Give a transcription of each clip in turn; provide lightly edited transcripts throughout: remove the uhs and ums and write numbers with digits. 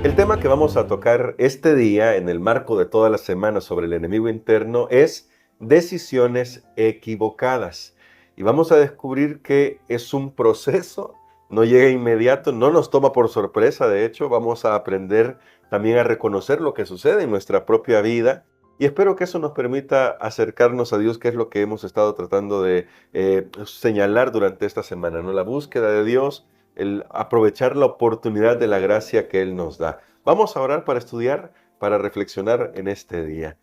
El tema que vamos a tocar este día en el marco de toda la semana sobre el enemigo interno es decisiones equivocadas. Y vamos a descubrir que es un proceso, no llega inmediato, no nos toma por sorpresa. De hecho, vamos a aprender también a reconocer lo que sucede en nuestra propia vida. Y espero que eso nos permita acercarnos a Dios, que es lo que hemos estado tratando de señalar durante esta semana, ¿no? La búsqueda de Dios, el aprovechar la oportunidad de la gracia que Él nos da. Vamos a orar para estudiar, para reflexionar en este día.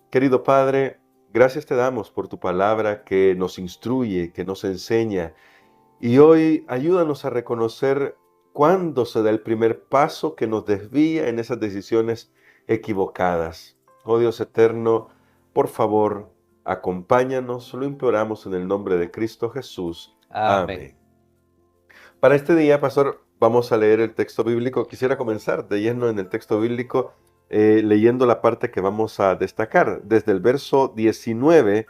Querido Padre, gracias te damos por tu palabra que nos instruye, que nos enseña. Y hoy ayúdanos a reconocer cuándo se da el primer paso que nos desvía en esas decisiones equivocadas. Oh Dios eterno, por favor, acompáñanos, lo imploramos en el nombre de Cristo Jesús. Amén. Amén. Para este día, pastor, vamos a leer el texto bíblico. Quisiera comenzar de lleno en el texto bíblico, leyendo la parte que vamos a destacar, desde el verso 19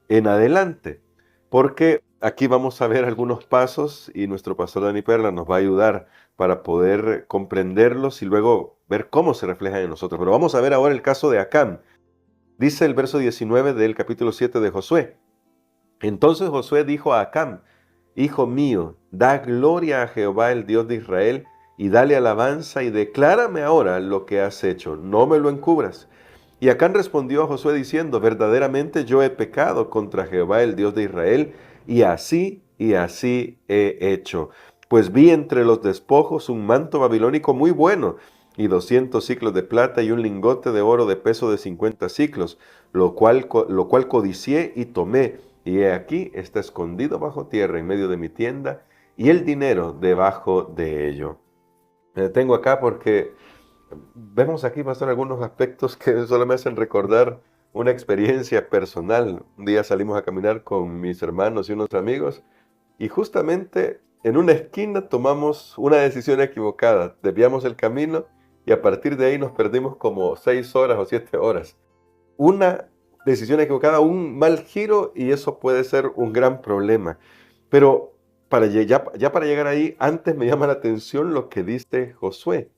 en adelante, porque aquí vamos a ver algunos pasos y nuestro pastor Dani Perla nos va a ayudar para poder comprenderlos y luego ver cómo se reflejan en nosotros. Pero vamos a ver ahora el caso de Acán. Dice el verso 19 del capítulo 7 de Josué. Entonces Josué dijo a Acán: Hijo mío, da gloria a Jehová el Dios de Israel, y dale alabanza, y declárame ahora lo que has hecho, no me lo encubras. Y Acán respondió a Josué diciendo: Verdaderamente yo he pecado contra Jehová el Dios de Israel, y así he hecho. Pues vi entre los despojos un manto babilónico muy bueno, y 200 siclos de plata, y un lingote de oro de peso de 50 siclos, lo cual codicié y tomé. Y he aquí, está escondido bajo tierra en medio de mi tienda, y el dinero debajo de ello. Me detengo acá porque vemos aquí, pastor, algunos aspectos que solo me hacen recordar una experiencia personal. Un día salimos a caminar con mis hermanos y unos amigos, y justamente en una esquina tomamos una decisión equivocada. Desviamos el camino, y a partir de ahí nos perdimos como 6 horas o 7 horas. Una decisión equivocada, un mal giro, y eso puede ser un gran problema. Pero ya para llegar ahí, antes me llama la atención lo que dice Josué: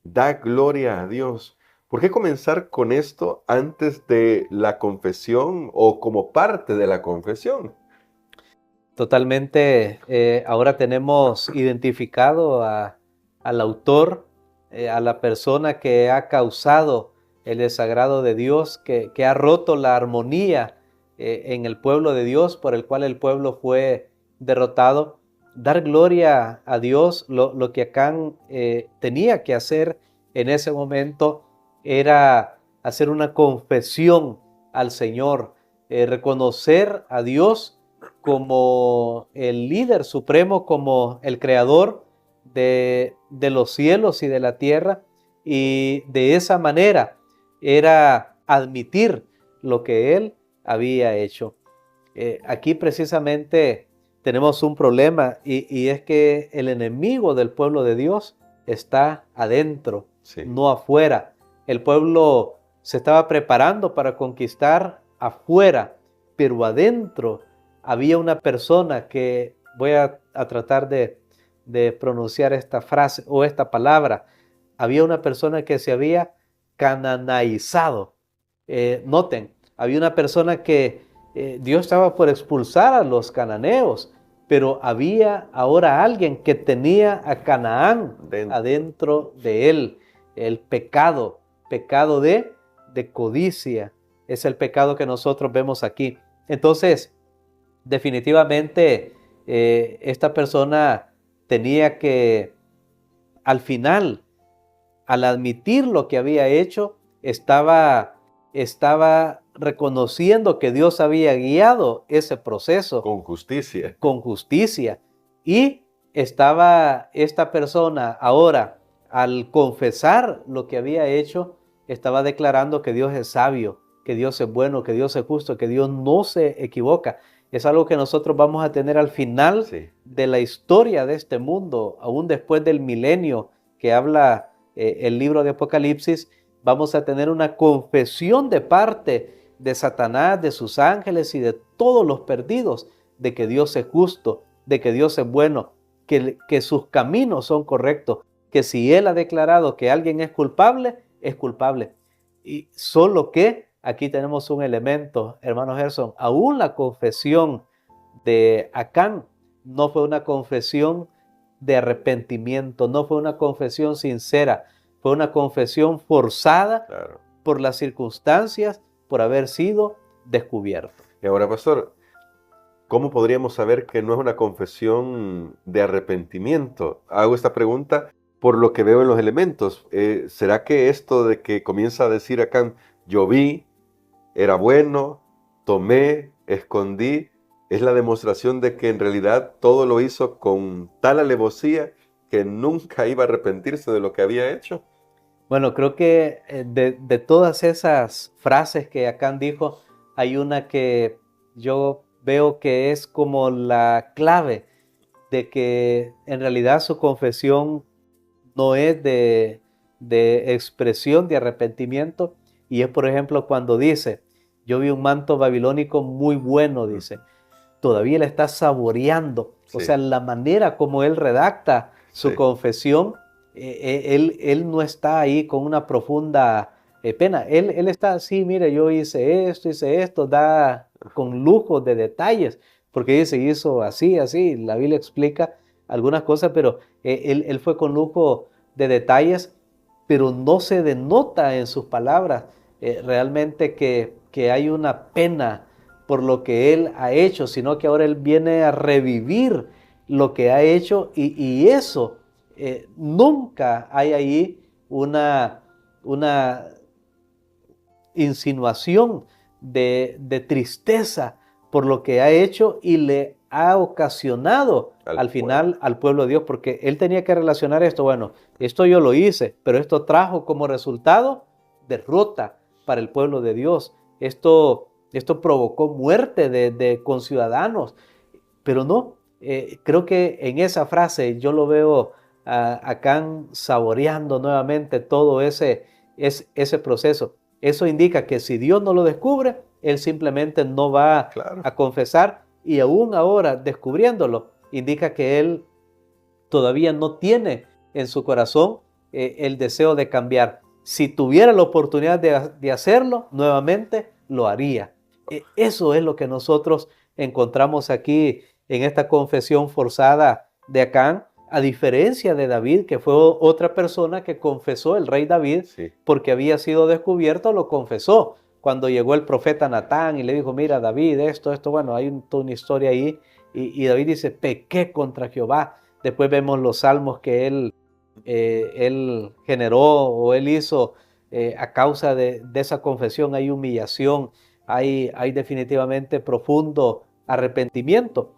da gloria a Dios. ¿Por qué comenzar con esto antes de la confesión o como parte de la confesión? Totalmente. Ahora tenemos identificado al autor, a la persona que ha causado el desagrado de Dios, que ha roto la armonía en el pueblo de Dios, por el cual el pueblo fue derrotado. Dar gloria a Dios, lo que Acán tenía que hacer en ese momento era hacer una confesión al Señor, reconocer a Dios como el líder supremo, como el creador de los cielos y de la tierra, y de esa manera era admitir lo que él había hecho. Aquí precisamente tenemos un problema, y es que el enemigo del pueblo de Dios está adentro, Sí. no afuera. El pueblo se estaba preparando para conquistar afuera, pero adentro había una persona que, voy a tratar de pronunciar esta frase o esta palabra, había una persona que se había canaanizado. Noten, había una persona que Dios estaba por expulsar a los cananeos, pero había ahora alguien que tenía a Canaán adentro de él. El pecado de codicia, es el pecado que nosotros vemos aquí. Entonces, definitivamente, esta persona tenía que, al final, al admitir lo que había hecho, estaba reconociendo que Dios había guiado ese proceso Con justicia. con justicia. Y estaba esta persona ahora, al confesar lo que había hecho, estaba declarando que Dios es sabio, que Dios es bueno, que Dios es justo, que Dios no se equivoca. Es algo que nosotros vamos a tener al final de la historia de este mundo, aún después del milenio que habla el libro de Apocalipsis. Vamos a tener una confesión de parte de Satanás, de sus ángeles y de todos los perdidos, de que Dios es justo, de que Dios es bueno, que sus caminos son correctos, que si él ha declarado que alguien es culpable, es culpable. Y solo que aquí tenemos un elemento, hermano Gerson, aún la confesión de Acán no fue una confesión de arrepentimiento, no fue una confesión sincera, fue una confesión forzada Claro. por las circunstancias, por haber sido descubierto. Y ahora, pastor, ¿cómo podríamos saber que no es una confesión de arrepentimiento? Hago esta pregunta por lo que veo en los elementos. ¿Será que esto de que comienza a decir acá, yo vi, era bueno, tomé, escondí, es la demostración de que en realidad todo lo hizo con tal alevosía que nunca iba a arrepentirse de lo que había hecho? Bueno, creo que de todas esas frases que Acán dijo, hay una que yo veo que es como la clave de que en realidad su confesión no es de expresión de arrepentimiento, y es por ejemplo cuando dice, yo vi un manto babilónico muy bueno, dice, todavía la está saboreando, o Sí, sea, la manera como él redacta su sí, confesión, él no está ahí con una profunda pena, él está así, mire, yo hice esto, da con lujo de detalles, porque dice, hizo así, así, la Biblia explica algunas cosas, pero él fue con lujo de detalles, pero no se denota en sus palabras realmente que hay una pena por lo que él ha hecho, sino que ahora él viene a revivir lo que ha hecho y eso, nunca hay ahí una insinuación de tristeza por lo que ha hecho y le ha ocasionado al al pueblo. final al pueblo de Dios, porque él tenía que relacionar esto, bueno, esto yo lo hice, pero esto trajo como resultado derrota para el pueblo de Dios. Esto provocó muerte de conciudadanos, pero no, creo que en esa frase yo lo veo a Acán saboreando nuevamente todo ese proceso. Eso indica que si Dios no lo descubre, él simplemente no va Claro. a confesar, y aún ahora descubriéndolo, indica que él todavía no tiene en su corazón el deseo de cambiar. Si tuviera la oportunidad de hacerlo, nuevamente lo haría. Eso es lo que nosotros encontramos aquí en esta confesión forzada de Acán, a diferencia de David, que fue otra persona que confesó, el rey David, Sí, porque había sido descubierto, lo confesó. Cuando llegó el profeta Natán y le dijo, mira David, esto, bueno, hay toda una historia ahí, y David dice, pequé contra Jehová. Después vemos los salmos que él generó o él hizo a causa de esa confesión. Hay humillación, hay definitivamente profundo arrepentimiento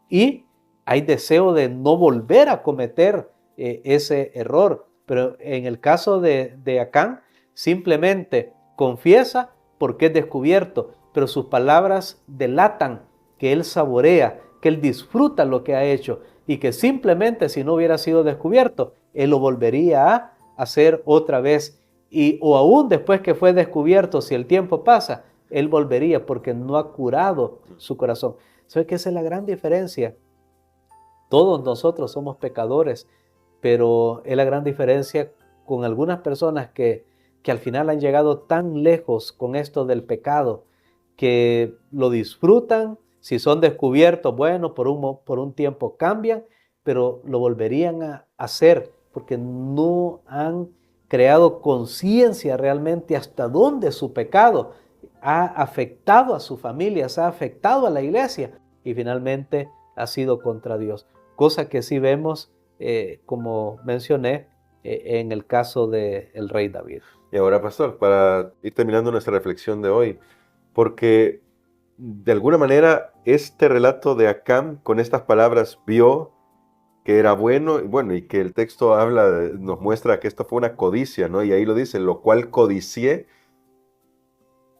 y hay deseo de no volver a cometer ese error. Pero en el caso de Acán, simplemente confiesa porque es descubierto, pero sus palabras delatan que él saborea, que él disfruta lo que ha hecho y que simplemente si no hubiera sido descubierto, él lo volvería a hacer otra vez. O aún después que fue descubierto, si el tiempo pasa, él volvería porque no ha curado su corazón. ¿Sabe qué? Esa es la gran diferencia. Todos nosotros somos pecadores, pero es la gran diferencia con algunas personas que al final han llegado tan lejos con esto del pecado, que lo disfrutan. Si son descubiertos, bueno, por un tiempo cambian, pero lo volverían a hacer porque no han creado conciencia realmente hasta dónde su pecado ha afectado a sus familias, ha afectado a la iglesia y finalmente ha sido contra Dios. Cosa que sí vemos, como mencioné, en el caso del rey David. y ahora, pastor, para ir terminando nuestra reflexión de hoy, porque de alguna manera este relato de Acán con estas palabras vio que era bueno, y bueno, y que el texto habla, nos muestra que esto fue una codicia, ¿no? Y ahí lo dice, lo cual codicié,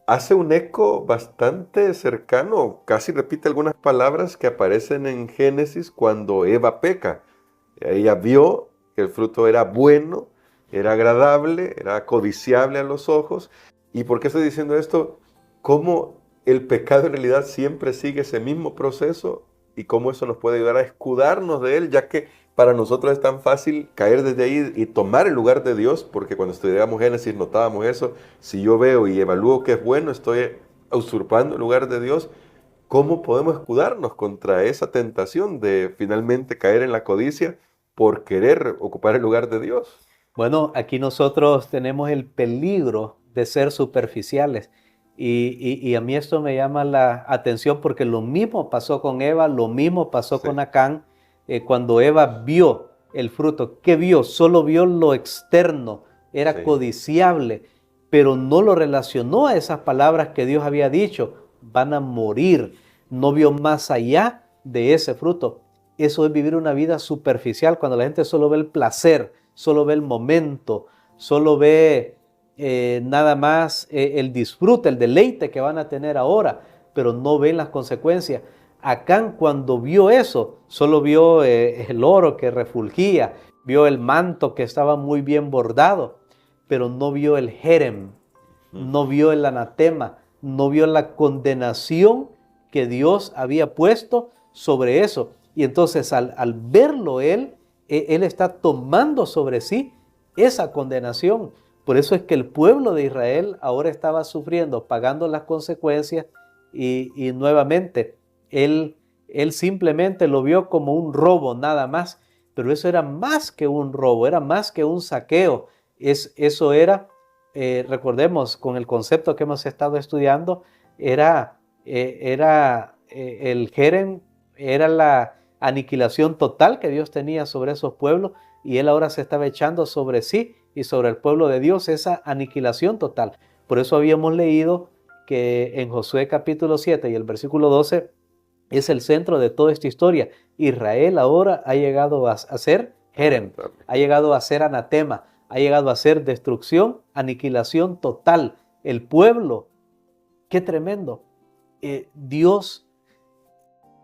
hace un eco bastante cercano, casi repite algunas palabras que aparecen en Génesis cuando Eva peca. Ella vio que el fruto era bueno, era agradable, era codiciable a los ojos. ¿Y por qué estoy diciendo esto? Cómo el pecado en realidad siempre sigue ese mismo proceso y cómo eso nos puede ayudar a escudarnos de él, ya que para nosotros es tan fácil caer desde ahí y tomar el lugar de Dios, porque cuando estudiábamos Génesis notábamos eso. Si yo veo y evalúo que es bueno, estoy usurpando el lugar de Dios. ¿Cómo podemos escudarnos contra esa tentación de finalmente caer en la codicia por querer ocupar el lugar de Dios? Bueno, aquí nosotros tenemos el peligro de ser superficiales y a mí esto me llama la atención porque lo mismo pasó con Eva, lo mismo pasó Sí, con Acán. Cuando Eva vio el fruto. ¿Qué vio? Solo vio lo externo, era sí. codiciable, pero no lo relacionó a esas palabras que Dios había dicho, van a morir. No vio más allá de ese fruto. Eso es vivir una vida superficial, cuando la gente solo ve el placer, solo ve el momento, solo ve nada más el disfrute, el deleite que van a tener ahora, pero no ven las consecuencias. Acán, cuando vio eso, solo vio el oro que refulgía, vio el manto que estaba muy bien bordado, pero no vio el jerem, no vio el anatema, no vio la condenación que Dios había puesto sobre eso. Y entonces al verlo él está tomando sobre sí esa condenación. Por eso es que el pueblo de Israel ahora estaba sufriendo, pagando las consecuencias y nuevamente él simplemente lo vio como un robo nada más, pero eso era más que un robo, era más que un saqueo. Eso era, recordemos, con el concepto que hemos estado estudiando, el Jerem, era la aniquilación total que Dios tenía sobre esos pueblos y él ahora se estaba echando sobre sí y sobre el pueblo de Dios esa aniquilación total. Por eso habíamos leído que en Josué capítulo 7 y el versículo 12 es el centro de toda esta historia. Israel ahora ha llegado a ser Jerem, ha llegado a ser anatema, ha llegado a ser destrucción, aniquilación total. El pueblo, qué tremendo. Dios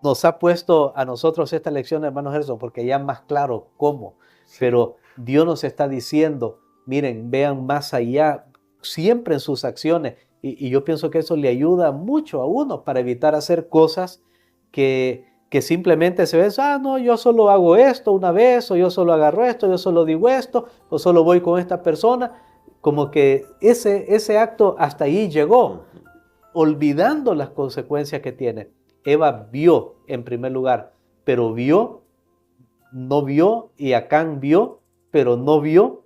nos ha puesto a nosotros esta lección, hermano Gerson, porque ya más claro cómo. Sí. Pero Dios nos está diciendo, miren, vean más allá, siempre en sus acciones. Y yo pienso que eso le ayuda mucho a uno para evitar hacer cosas que simplemente se ven, no, yo solo hago esto una vez, o yo solo agarro esto, yo solo digo esto, o solo voy con esta persona. Como que ese acto hasta ahí llegó, olvidando las consecuencias que tiene. Eva vio en primer lugar, pero no vio, y Acán vio, pero no vio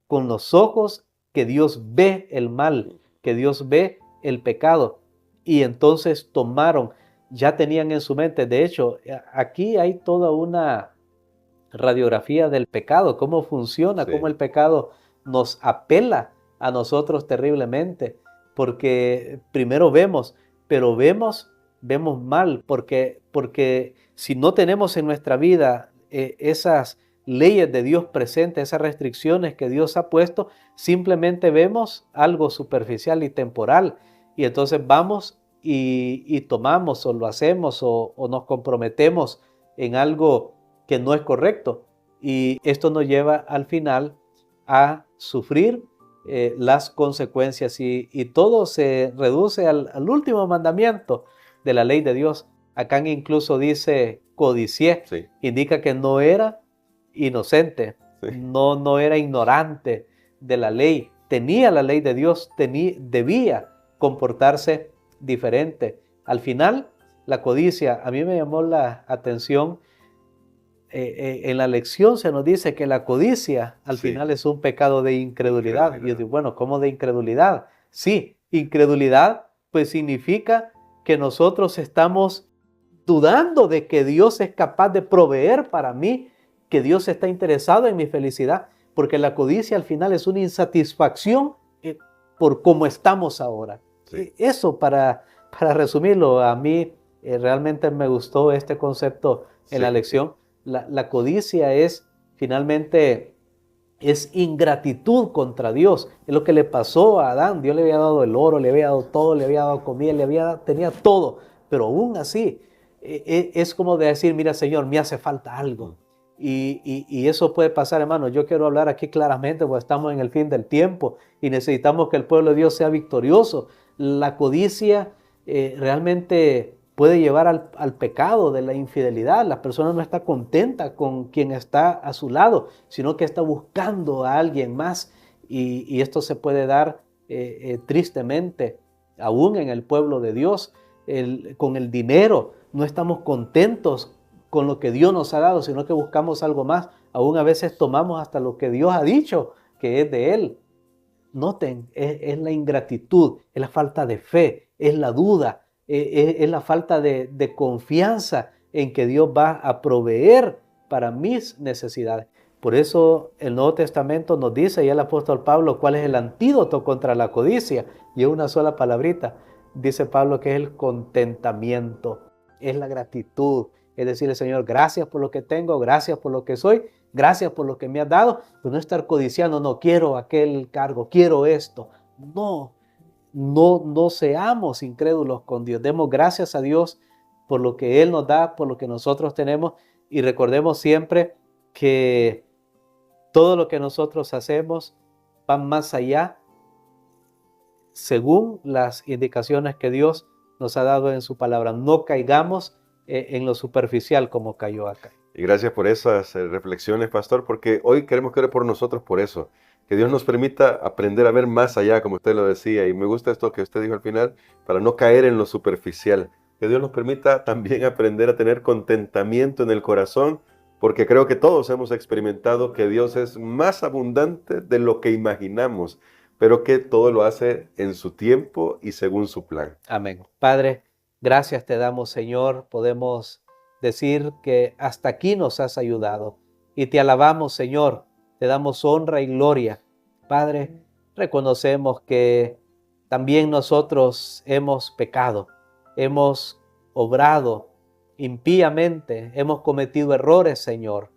con los ojos que Dios ve el mal, que Dios ve el pecado. Y entonces ya tenían en su mente, de hecho, aquí hay toda una radiografía del pecado, cómo funciona, Sí. cómo el pecado nos apela a nosotros terriblemente, porque primero pero vemos mal, porque si no tenemos en nuestra vida esas leyes de Dios presentes, esas restricciones que Dios ha puesto, simplemente vemos algo superficial y temporal, y entonces vamos y tomamos o lo hacemos o nos comprometemos en algo que no es correcto, y esto nos lleva al final a sufrir las consecuencias y todo se reduce al último mandamiento de la ley de Dios. Acá incluso dice codicié, Sí. indica que no era inocente, Sí. no era ignorante de la ley, tenía la ley de Dios, debía comportarse diferente. Al final, la codicia, a mí me llamó la atención. En la lección se nos dice que la codicia al Sí. final es un pecado de incredulidad. Y yo digo, bueno, ¿cómo de incredulidad? Sí, incredulidad pues significa que nosotros estamos dudando de que Dios es capaz de proveer para mí, que Dios está interesado en mi felicidad, porque la codicia al final es una insatisfacción por cómo estamos ahora. Sí. Eso para resumirlo, a mí realmente me gustó este concepto en la Sí. lección. La codicia finalmente es ingratitud contra Dios. Es lo que le pasó a Adán. Dios le había dado el oro, le había dado todo, le había dado comida, tenía todo. Pero aún así, es como de decir, mira Señor, me hace falta algo. Y eso puede pasar, hermano. Yo quiero hablar aquí claramente porque estamos en el fin del tiempo y necesitamos que el pueblo de Dios sea victorioso. La codicia realmente puede llevar al pecado de la infidelidad. La persona no está contenta con quien está a su lado, sino que está buscando a alguien más. Y esto se puede dar tristemente, aún en el pueblo de Dios, con el dinero. No estamos contentos con lo que Dios nos ha dado, sino que buscamos algo más. Aún a veces tomamos hasta lo que Dios ha dicho que es de Él. Noten, es la ingratitud, es la falta de fe, es la duda, es la falta de confianza en que Dios va a proveer para mis necesidades. Por eso el Nuevo Testamento nos dice, y el apóstol Pablo, cuál es el antídoto contra la codicia. Y es una sola palabrita. Dice Pablo que es el contentamiento, es la gratitud. Es decirle, Señor, gracias por lo que tengo, gracias por lo que soy, gracias por lo que me has dado. Pero no estar codiciando, no quiero aquel cargo, quiero esto. No seamos incrédulos con Dios. Demos gracias a Dios por lo que Él nos da, por lo que nosotros tenemos. Y recordemos siempre que todo lo que nosotros hacemos va más allá según las indicaciones que Dios nos ha dado en su palabra. No caigamos en lo superficial como cayó acá. Y gracias por esas reflexiones, pastor, porque hoy queremos que ore por nosotros por eso. Que Dios nos permita aprender a ver más allá, como usted lo decía. Y me gusta esto que usted dijo al final, para no caer en lo superficial. Que Dios nos permita también aprender a tener contentamiento en el corazón, porque creo que todos hemos experimentado que Dios es más abundante de lo que imaginamos, pero que todo lo hace en su tiempo y según su plan. Amén. Padre, gracias te damos, Señor. Podemos decir que hasta aquí nos has ayudado y te alabamos, Señor. Te damos honra y gloria. Padre, reconocemos que también nosotros hemos pecado, hemos obrado impíamente, hemos cometido errores, Señor,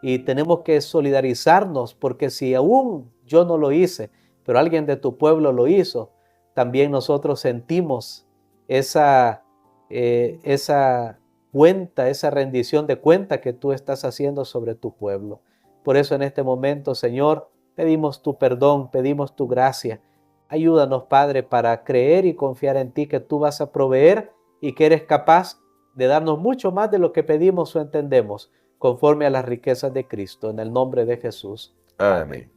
y tenemos que solidarizarnos, porque si aún yo no lo hice, pero alguien de tu pueblo lo hizo, también nosotros sentimos esa cuenta, esa rendición de cuenta que tú estás haciendo sobre tu pueblo. Por eso en este momento, Señor, pedimos tu perdón, pedimos tu gracia. Ayúdanos, Padre, para creer y confiar en ti, que tú vas a proveer y que eres capaz de darnos mucho más de lo que pedimos o entendemos, conforme a las riquezas de Cristo. En el nombre de Jesús. Amén.